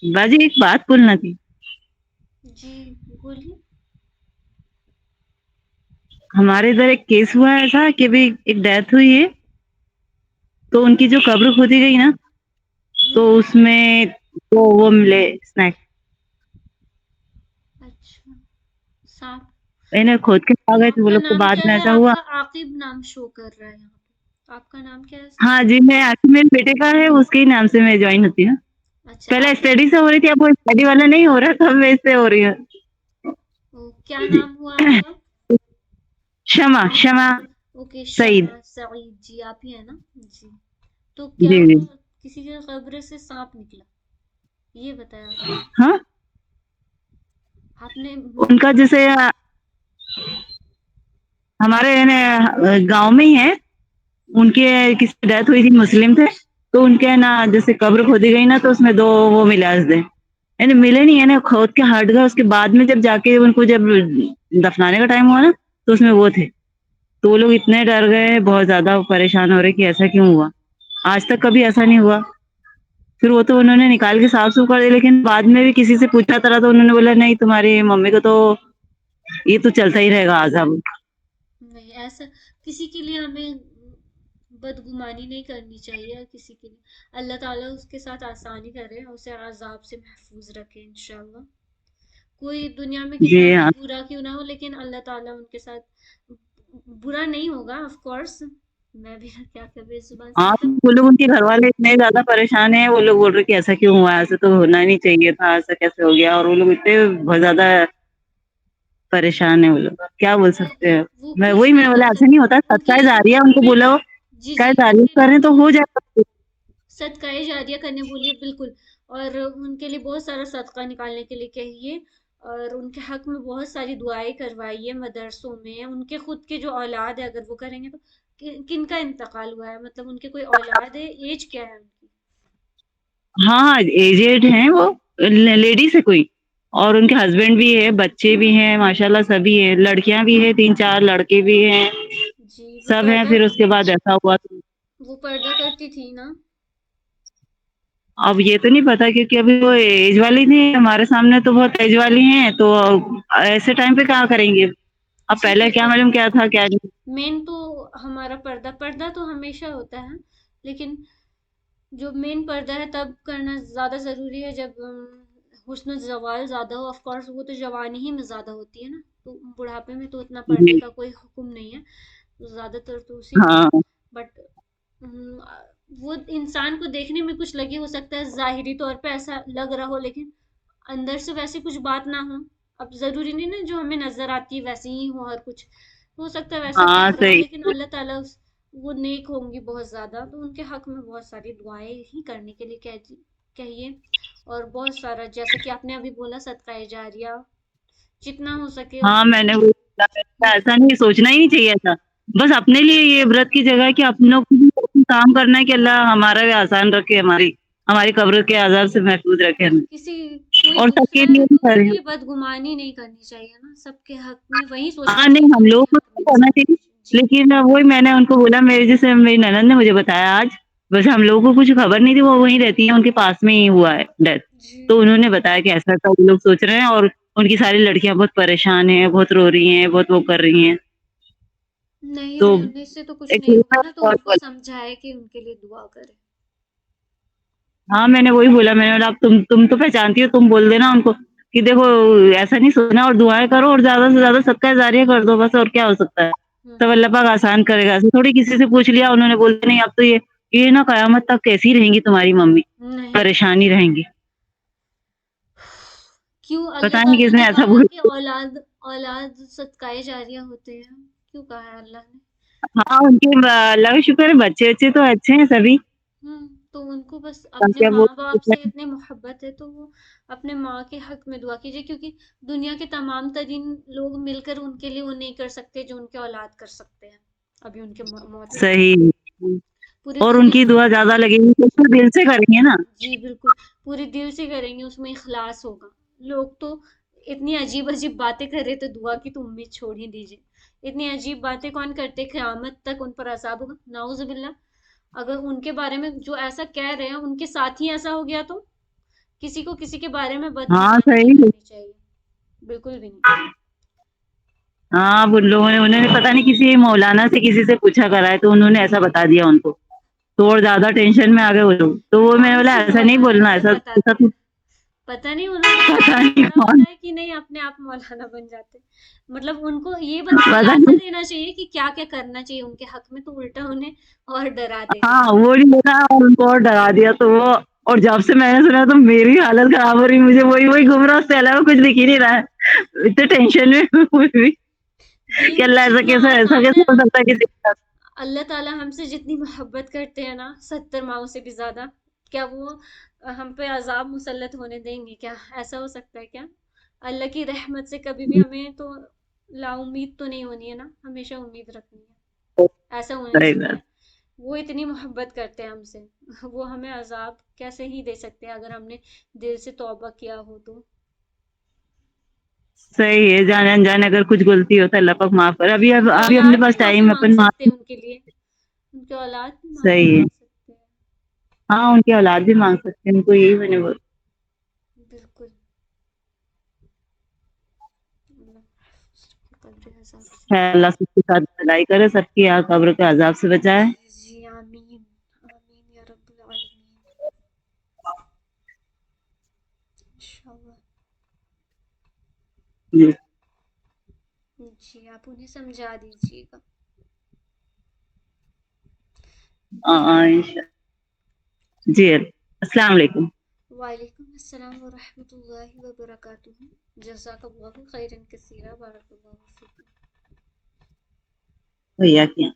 बाजी एक बात बोलना थी. जी बोलिए। हमारे इधर एक केस हुआ है ऐसा कि अभी एक डेथ हुई है, तो उनकी जो कब्र खोदी गई ना, तो हम्म। उसमें तो वो मिले स्नैक. अच्छा, सांप। इन्हें खोद के आ गए थे वो आपका लोग, तो नाम बाद क्या में है? ऐसा हुआ. आपका आकिब नाम शो कर रहा है यहाँ पे। आपका नाम क्या है सर? हाँ जी, मैं एक्चुअली मेरे बेटे का है, उसके ही नाम से मैं ज्वाइन होती हूँ. अच्छा, पहले आकिब। स्टडी से हो रही थी, अब वो स्टडी वाला नहीं हो रहा, तब मैं इससे हो रही हूँ. ओ, क्या नाम हुआ आपका? क्षमा क्षमा ओके, सईद. शमा सईद जी, आप ही है ना? जी। तो क्या जी जी. हुआ? किसी के कब्र से सांप निकला, ये बताया आपने? हाँ, आपने उनका जैसे हमारे गांव में ही है, उनके किसी डेथ हुई थी, मुस्लिम थे, तो उनके ना जैसे कब्र खोदी गई ना, तो उसमें दो वो मिले आज दे, यानी मिले नहीं है ना, खोद के हट गए. उसके बाद में जब जाके उनको जब दफनाने का टाइम हुआ ना, तो उसमें वो थे. तो वो लोग इतने डर गए, बहुत ज्यादा परेशान हो रहे कि ऐसा क्यों हुआ. आज तक कभी ऐसा नहीं हुआ. फिर वो तो उन्होंने निकाल के साफ सुफ कर दिया, लेकिन बाद में भी किसी से पूछा था, तो उन्होंने बोला नहीं, तुम्हारी मम्मी को तो ये तो चलता ही रहेगा आजाब. नहीं, ऐसा किसी के लिए हमें बदगुमानी नहीं करनी चाहिए किसी के लिए। अल्लाह ताला उसके साथ आसानी करे, उसे अजाब से महफूज रखे इंशाल्लाह। कोई दुनिया में जी कितना भी हाँ. बुरा क्यों ना हो, लेकिन अल्लाह ताला उनके साथ बुरा नहीं होगा ऑफ कोर्स। मैं भी क्या कर रही जुबान से हाँ, मतलब। वो लोग उनके घर वाले इतने ज़्यादा परेशान हैं, वो लोग बोल रहे कि ऐसा क्यों हुआ? ऐसा तो होना नहीं चाहिए था, ऐसा कैसे हो गया? और वो लोग इतने बहुत ज़्यादा परेशान हैं वो लोग, क्या बोल वो सकते हैं? वो मैं कुछ वही नहीं मैंने कर बोला ऐसा नहीं सकते होता, उनके सदका लिए तो जारिया उनको हक में। बोला हो, जी सदका जी, जारिया उनके कर रहे हैं तो हो जाएगा. सदकाए जारिया करने बोलिए बिल्कुल। और उनके लिए बहुत सारा सदका निकालने के लिए कहिए। और उनके हक में बहुत सारी दुआएं करवाइए मदरसों में। उनके खुद के जो औलाद है, अगर वो करेंगे तो किन का इंतकाल हुआ है, मतलब उनके कोई औलाद है? एज क्या है उनकी? हाँ, एजेड हैं वो, लेडीज़ है कोई, और उनके हस्बैंड भी है, बच्चे भी हैं, माशाल्लाह सभी हैं, लड़कियाँ भी हैं, 3-4 लड़के भी हैं, जी, सब हैं. फिर उसके बाद ऐसा हुआ तो वो पर्दा करती थी ना? अब ये तो नहीं पता, क्योंकि अभी वो एज वाली थी, हमारे सामने तो बहुत एज वाली हैं, तो ऐसे टाइम पे क्या करेंगे? अब जी पहले क्या बिल्कुल। मालूम क्या था क्या नहीं. मेन तो हमारा पर्दा पर्दा तो हमेशा होता है, लेकिन जो मेन पर्दा है तब करना ज़्यादा ज़रूरी है जब हुस्न ज़वाल ज़्यादा हो। ऑफ कोर्स वो तो जवानी ही में ज़्यादा होती है ना, तो बुढ़ापे में तो उतना पर्दे जी, का कोई हुक्म नहीं है, तो ज़्यादातर तो उसी में। हाँ, बट वो इंसान को देखने में कुछ लगे, हो सकता है ज़ाहिरी तौर पे ऐसा लग रहा हो, लेकिन अंदर से वैसी कुछ बात ना हो। अब ज़रूरी नहीं ना जो हमें नज़र आती है वैसे ही हो हर कुछ। हो सकता है वैसा कुछ हाँ, हो रहा हो, सही. लेकिन अल्लाह ताला वो नेक होंगी बहुत ज़्यादा, तो उनके हक में बहुत सारी दुआएं ही करने के लिए कहिए। और बहुत सारा, जैसे कि आपने अभी बोला, सदका जारिया जितना हो सके हाँ, मैंने वो वो। ऐसा नहीं सोचना ही नहीं चाहिए था. बस अपने लिए ये व्रत की जगह है कि अपनों को भी काम करना है कि अल्लाह हमारा भी आसान रखे, हमारी हमारी कब्र के अज़ाब से महफूज़ रखे हमें. किसी कोई और सबके दूसरा लिए है भी तो कर रहे उसके हैं. लिए बदगुमानी नहीं करनी चाहिए ना, सबके हक में वही सोचना हाँ, चाहिए नहीं जो हम लोगों आपके को हक में तो करना इंसान चाहिए, सोचे। जी। लेकिन वही मैंने उनको बोला, मेरे जैसे मेरी ननद ने मुझे बताया आज, वैसे हम लोगों को कुछ खबर नहीं थी, वो वहीं रहती है, उनके पास में ही हुआ है डेथ. जी। तो उन्होंने बताया कि ऐसा-ऐसा वो लोग सोच रहे हैं, और उनकी सारी लड़कियाँ बहुत परेशान हैं, बहुत रो रही हैं, बहुत वो कर रही हैं. नहीं, तो रोने से तो कुछ एक नहीं होगा ना, तो बहुत उनको बोला. समझाए कि उनके लिए दुआ करे। हाँ, मैंने वही बोला, मैंने बोला अब तुम तो पहचानती हो, तुम बोल देना उनको कि देखो ऐसा नहीं सोचना, और दुआएँ करो, और ज़्यादा से ज़्यादा सदका जारिया कर दो बस, और क्या हो सकता है? सब हम्म। अल्लाह पाक आसान करेगा. ऐसे थोड़ी किसी से पूछ लिया, उन्होंने बोल दिया नहीं, अब तो ये ना कयामत तक कैसी रहेंगी तुम्हारी मम्मी, नहीं तो क्या। परेशान ही रहेंगी. क्यों अल्लाह पता नहीं ताला ने किसने ऐसा कहा बोल कि औलाद औलाद सदकाए जारिया होते हैं? क्यों कहा है अल्लाह ने? हाँ, उनके अल्लाह का शुक्र है, बच्चे-वच्चे तो अच्छे हैं सभी. तो उनको बस अपने क्या माँ बोल बाप से इतनी मोहब्बत है, तो वो अपने माँ के हक में दुआ कीजिए, क्योंकि दुनिया के तमाम तरीन लोग मिलकर उनके लिए वो नहीं कर सकते जो उनके औलाद कर सकते हैं अभी उनके मौत के बाद। सही. पूरे और दिल उनकी से। दुआ ज़्यादा लगेगी तो दिल से करेंगे ना. जी बिल्कुल, पूरे दिल से करेंगे, उसमें इखलास होगा। लोग तो इतनी अजीब अजीब बातें कर रहे, तो दुआ की तो उम्मीद छोड़ ही दीजिए। इतनी अजीब बातें कौन करते? क़यामत तक उन पर अज़ाब होगा, नाउज़ुबिल्लाह। अगर उनके बारे में जो ऐसा कह रहे हैं उनके साथ ही ऐसा हो गया तो کسی کو کسی کے بارے میں ہاں بدگمانی نہیں صحیح. کرنی چاہیے، بالکل بھی نہیں. ہاں اب ان لوگوں نے انہوں نے پتا نہیں کسی مولانا سے کسی سے پوچھا کرا ہے تو انہوں نے ایسا بتا دیا ان کو، تو اور زیادہ ٹینشن میں آ گئے وہ لوگ. تو وہ میں نے کون بولا سے ایسا نہیں مولانا بولنا، سے ایسا ایسا بتاتے ہیں؟ پتہ نہیں انہوں نے کچھ پتا ایسا نہیں پڑھا کون. ہوتا ہے کہ نہیں اپنے آپ مولانا بن جاتے. مطلب ان کو یہ پتا بتلا نہیں. دینا چاہیے کہ کیا کیا کرنا چاہیے ان کے حق میں، تو الٹا انہیں اور ڈرا دے رہے ہاں ہیں. وہ نہیں بولا اور ان کو اور ڈرا دیا تو وہ. اور جب سے میں نے سنا تو میری حالت خراب ہو رہی، مجھے وہی گھوم رہا، اس سے علاوہ کچھ دکھ ہی نہیں رہا ہے. اتنے ٹینشن میں ہوئی کہ دین اللہ ایسا سیکھنا کیسا ایسا آسان ہے. کیسے ہو سکتا ہے کسی کے ساتھ. اللہ تعالیٰ ہم سے جتنی محبت کرتے ہیں نا 70 ماؤں سے بھی زیادہ، کیا وہ ہم پہ عذاب مسلط ہونے دیں گے؟ کیا ایسا ہو سکتا ہے کیا؟ اللہ کی رحمت سے کبھی بھی ہمیں تو لا امید تو نہیں ہونی ہے نا، ہمیشہ امید رکھنی ہے. ایسا ہونا صحیح چاہیے. بات. وہ اتنی محبت کرتے ہیں ہم سے، وہ ہمیں عذاب کیسے ہی دے سکتے ہیں اگر ہم نے دل سے توبہ کیا ہو تو. صحیح ہے، جانے انجانے اگر کچھ غلطی ہوتا ہے اللہ پاک معاف کر. ابھی ان کی ابھی اپنے اولاد بھی پاس معافی ٹائم ہے مانگ اپن سکتے ہیں معاف. ان کے لیے، ان کے اولاد بھی معافی صحیح ہے. مانگ سکتے ہیں. ہاں ان کی اولاد بھی مانگ سکتے ہیں، ان کو یہی میں نے بولا. بالکل. اللہ قدر عذاب سے. خیر اللہ سب کے ساتھ بھلائی کرے، سب کی یہاں قبر کے عذاب سے بچائے. جی جی آمین آمین یا رب العالمین. انشاءاللہ. جی جی آپ انہیں سمجھا دیجیے گا. جی السلام علیکم. وعلیکم السلام ورحمۃ اللہ وبرکاتہ. جزاک اللہ خیرا کثیرا، بارک اللہ فیکم. بھیا کیا